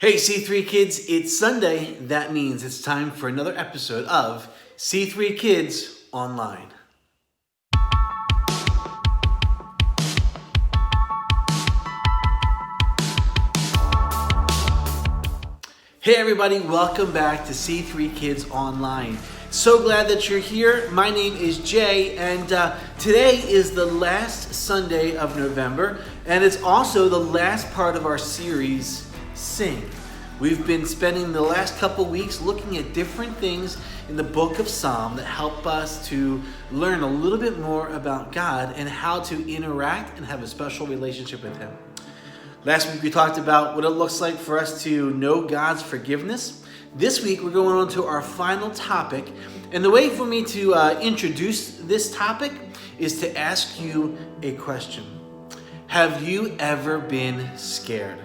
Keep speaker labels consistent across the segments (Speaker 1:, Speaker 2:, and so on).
Speaker 1: Hey C3 kids, it's Sunday. That means it's time for another episode of C3 Kids Online. Hey everybody, welcome back to C3 Kids Online. So glad that you're here. My name is Jay, and today is the last Sunday of November, and it's also the last part of our series, Sing. We've been spending the last couple weeks looking at different things in the book of Psalm that help us to learn a little bit more about God and how to interact and have a special relationship with Him. Last week we talked about what it looks like for us to know God's forgiveness. This week we're going on to our final topic, and the way for me to introduce this topic is to ask you a question. Have you ever been scared?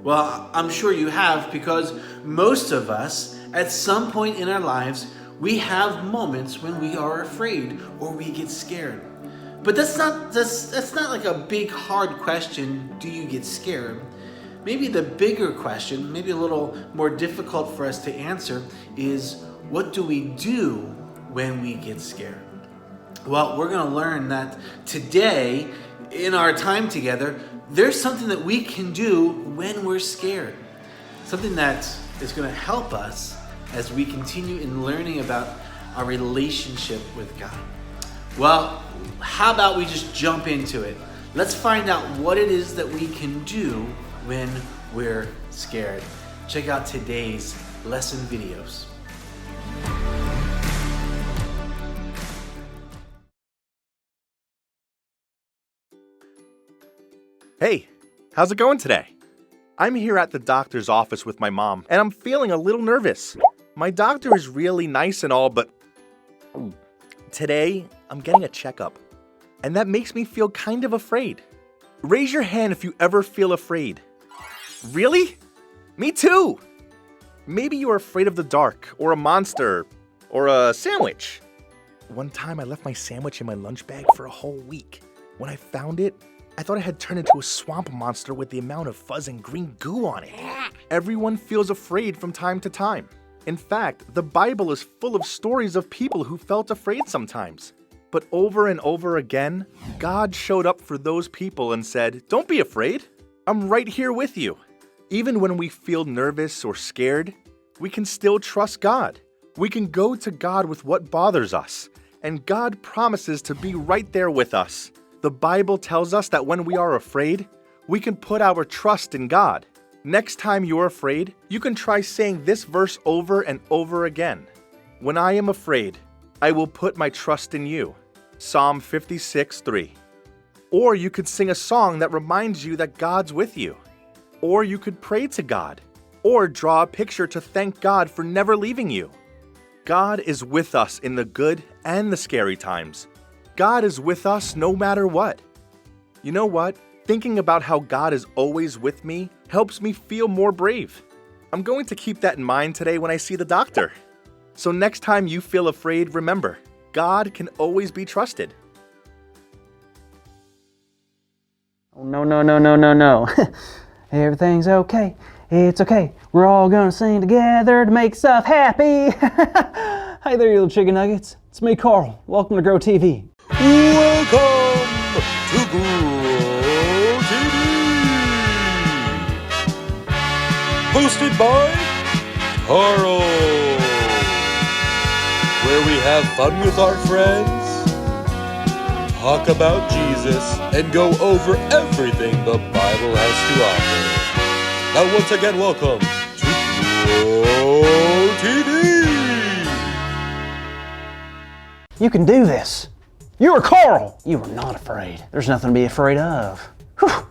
Speaker 1: Well, I'm sure you have, because most of us, at some point in our lives, we have moments when we are afraid or we get scared. But that's not like a big, hard question, do you get scared? Maybe the bigger question, maybe a little more difficult for us to answer, is what do we do when we get scared? Well, we're going to learn that today, in our time together, there's something that we can do when we're scared. Something that is going to help us as we continue in learning about our relationship with God. Well, how about we just jump into it? Let's find out what it is that we can do when we're scared. Check out today's lesson videos.
Speaker 2: Hey, how's it going today? I'm here at the doctor's office with my mom, and I'm feeling a little nervous. My doctor is really nice and all, but today I'm getting a checkup, and that makes me feel kind of afraid. Raise your hand if you ever feel afraid. Really? Me too! Maybe you're afraid of the dark, or a monster, or a sandwich. One time I left my sandwich in my lunch bag for a whole week. When I found it, I thought it had turned into a swamp monster with the amount of fuzz and green goo on it. Everyone feels afraid from time to time. In fact, the Bible is full of stories of people who felt afraid sometimes. But over and over again, God showed up for those people and said, "Don't be afraid. I'm right here with you." Even when we feel nervous or scared, we can still trust God. We can go to God with what bothers us, and God promises to be right there with us. The Bible tells us that when we are afraid, we can put our trust in God. Next time you're afraid, you can try saying this verse over and over again. When I am afraid, I will put my trust in you. Psalm 56:3. Or you could sing a song that reminds you that God's with you. Or you could pray to God. Or draw a picture to thank God for never leaving you. God is with us in the good and the scary times. God is with us no matter what. You know what? Thinking about how God is always with me helps me feel more brave. I'm going to keep that in mind today when I see the doctor. So next time you feel afraid, remember, God can always be trusted.
Speaker 3: Oh, no. Everything's okay. It's okay. We're all gonna sing together to make stuff happy. Hey there, you little chicken nuggets. It's me, Carl. Welcome to Grow TV.
Speaker 2: Welcome to Grow TV! Hosted by Carl, where we have fun with our friends, talk about Jesus, and go over everything the Bible has to offer. Now once again, welcome to Grow TV!
Speaker 3: You can do this. You are Carl. You are not afraid. There's nothing to be afraid of. Whew.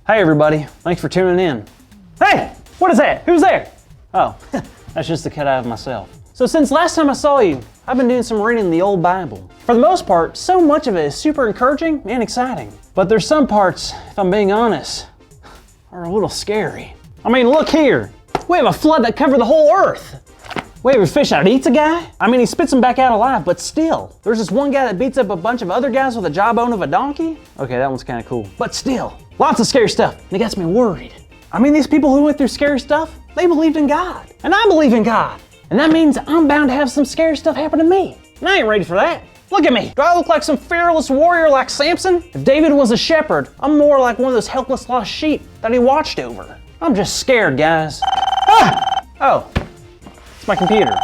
Speaker 3: Hey everybody, thanks for tuning in. Hey, what is that? Who's there? Oh, that's just the cut out of myself. So since last time I saw you, I've been doing some reading in the old Bible. For the most part, so much of it is super encouraging and exciting. But there's some parts, if I'm being honest, are a little scary. I mean, look here. We have a flood that covered the whole earth. We have a fish that eats a guy. I mean, he spits him back out alive, but still. There's this one guy that beats up a bunch of other guys with a jawbone of a donkey. Okay, that one's kind of cool. But still, lots of scary stuff. And it gets me worried. I mean, these people who went through scary stuff, they believed in God. And I believe in God. And that means I'm bound to have some scary stuff happen to me. And I ain't ready for that. Look at me. Do I look like some fearless warrior like Samson? If David was a shepherd, I'm more like one of those helpless lost sheep that he watched over. I'm just scared, guys. Ah! Oh, it's my computer.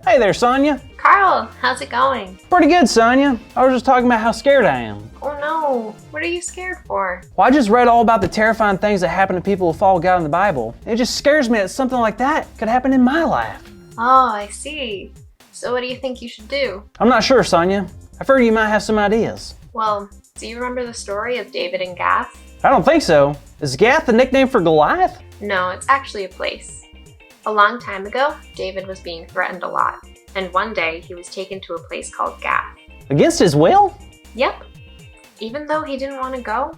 Speaker 3: Hey there, Sonia.
Speaker 4: Carl, how's it going?
Speaker 3: Pretty good, Sonia. I was just talking about how scared I am.
Speaker 4: Oh no, what are you scared for?
Speaker 3: Well, I just read all about the terrifying things that happen to people who follow God in the Bible. It just scares me that something like that could happen in my life.
Speaker 4: Oh, I see. So what do you think you should do?
Speaker 3: I'm not sure, Sonia. I've heard you might have some ideas.
Speaker 4: Well, do you remember the story of David and Gath?
Speaker 3: I don't think so. Is Gath the nickname for Goliath?
Speaker 4: No, it's actually a place. A long time ago, David was being threatened a lot, and one day he was taken to a place called Gath.
Speaker 3: Against his will?
Speaker 4: Yep. Even though he didn't want to go,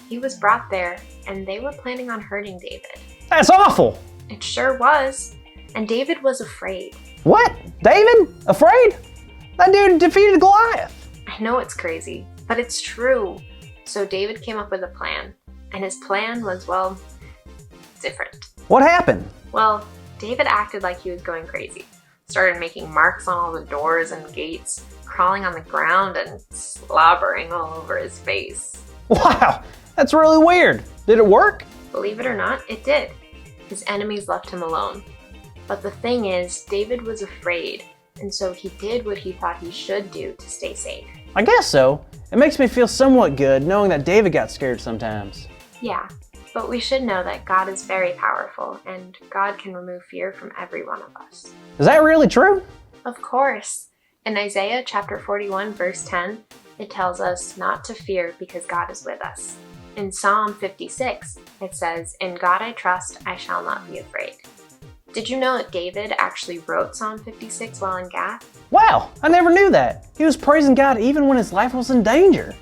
Speaker 4: he was brought there, and they were planning on hurting David.
Speaker 3: That's awful.
Speaker 4: It sure was. And David was afraid.
Speaker 3: What? David? Afraid? That dude defeated Goliath.
Speaker 4: I know it's crazy, but it's true. So David came up with a plan, and his plan was, well, different.
Speaker 3: What happened?
Speaker 4: Well, David acted like he was going crazy. Started making marks on all the doors and gates, crawling on the ground and slobbering all over his face.
Speaker 3: Wow, that's really weird. Did it work?
Speaker 4: Believe it or not, it did. His enemies left him alone. But the thing is, David was afraid, and so he did what he thought he should do to stay safe.
Speaker 3: I guess so. It makes me feel somewhat good knowing that David got scared sometimes.
Speaker 4: Yeah, but we should know that God is very powerful, and God can remove fear from every one of us.
Speaker 3: Is that really true?
Speaker 4: Of course. In Isaiah chapter 41, verse 10, it tells us not to fear because God is with us. In Psalm 56, it says, "In God I trust, I shall not be afraid." Did you know that David actually wrote Psalm 56 while in Gath?
Speaker 3: Wow, I never knew that. He was praising God even when his life was in danger.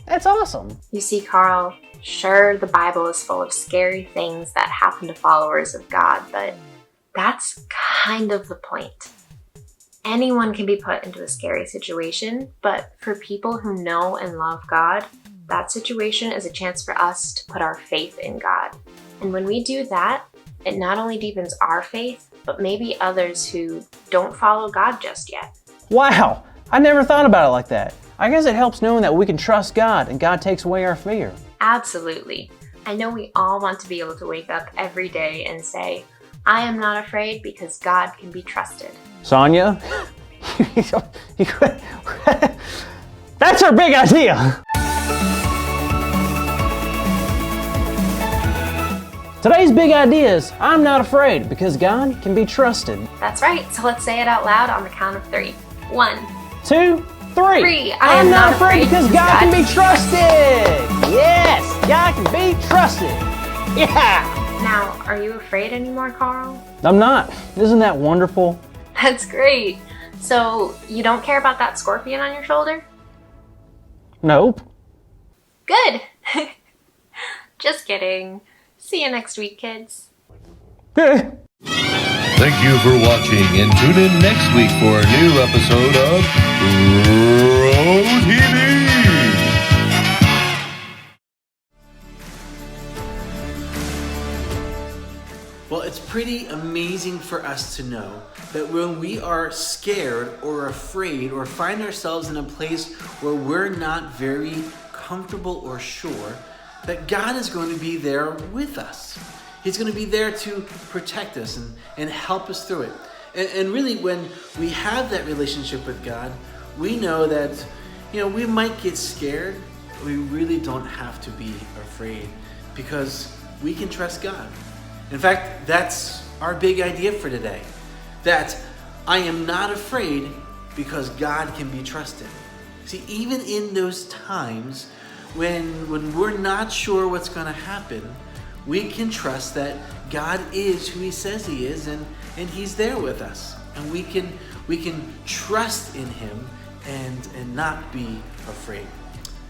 Speaker 3: That's awesome.
Speaker 4: You see, Carl, sure, the Bible is full of scary things that happen to followers of God, but that's kind of the point. Anyone can be put into a scary situation, but for people who know and love God, that situation is a chance for us to put our faith in God. And when we do that, it not only deepens our faith, but maybe others who don't follow God just yet.
Speaker 3: Wow, I never thought about it like that. I guess it helps knowing that we can trust God and God takes away our fear.
Speaker 4: Absolutely. I know we all want to be able to wake up every day and say, I am not afraid because God can be trusted.
Speaker 3: Sonia, that's our big idea. Today's big idea is, I'm not afraid because God can be trusted.
Speaker 4: That's right, so let's say it out loud on the count of 3. 1,
Speaker 3: 2, 3.
Speaker 4: 3.
Speaker 3: I'm not afraid because God can be trusted. Yes, God can be trusted. Yeah.
Speaker 4: Now, are you afraid anymore, Carl?
Speaker 3: I'm not. Isn't that wonderful?
Speaker 4: That's great. So, you don't care about that scorpion on your shoulder?
Speaker 3: Nope.
Speaker 4: Good. Just kidding. See you next week, kids.
Speaker 5: Thank you for watching, and tune in next week for a new episode of Pro TV.
Speaker 1: Well, it's pretty amazing for us to know that when we are scared or afraid or find ourselves in a place where we're not very comfortable or sure, that God is going to be there with us. He's going to be there to protect us and help us through it. And really, when we have that relationship with God, we know that, we might get scared. We really don't have to be afraid because we can trust God. In fact, that's our big idea for today. That I am not afraid because God can be trusted. See, even in those times when we're not sure what's going to happen, we can trust that God is who He says He is, and He's there with us. And we can trust in Him and not be afraid.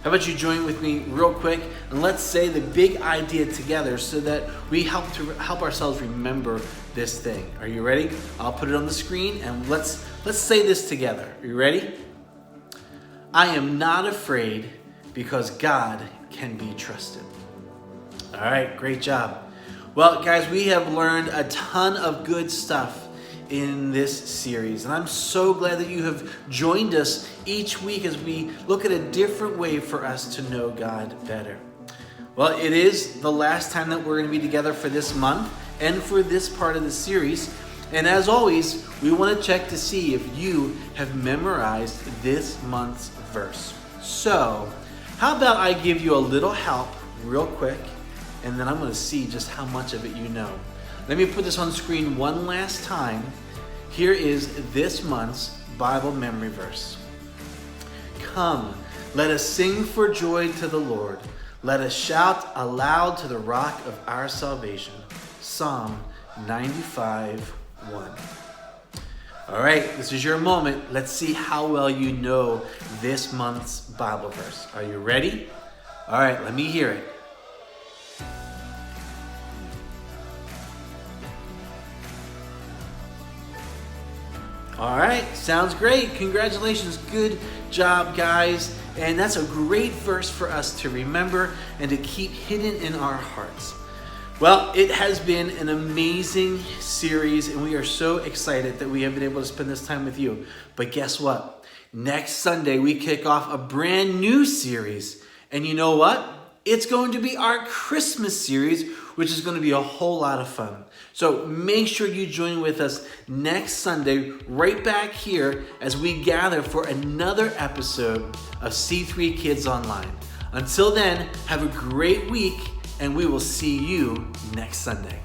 Speaker 1: How about you join with me real quick and let's say the big idea together so that we help ourselves remember this thing. Are you ready? I'll put it on the screen and let's say this together. Are you ready? I am not afraid because God can be trusted. All right, great job. Well, guys, we have learned a ton of good stuff in this series, and I'm so glad that you have joined us each week as we look at a different way for us to know God better. Well, it is the last time that we're going to be together for this month and for this part of the series. And as always, we want to check to see if you have memorized this month's verse. So, how about I give you a little help real quick, and then I'm going to see just how much of it you know. Let me put this on screen one last time. Here is this month's Bible memory verse. Come, let us sing for joy to the Lord. Let us shout aloud to the rock of our salvation. Psalm 95:1. All right, this is your moment. Let's see how well you know this month's Bible verse. Are you ready? All right, let me hear it. All right, sounds great. Congratulations. Good job, guys. And that's a great verse for us to remember and to keep hidden in our hearts. Well, it has been an amazing series, and we are so excited that we have been able to spend this time with you. But guess what? Next Sunday, we kick off a brand new series. And you know what? It's going to be our Christmas series, which is going to be a whole lot of fun. So make sure you join with us next Sunday, right back here, as we gather for another episode of C3 Kids Online. Until then, have a great week, and we will see you next Sunday.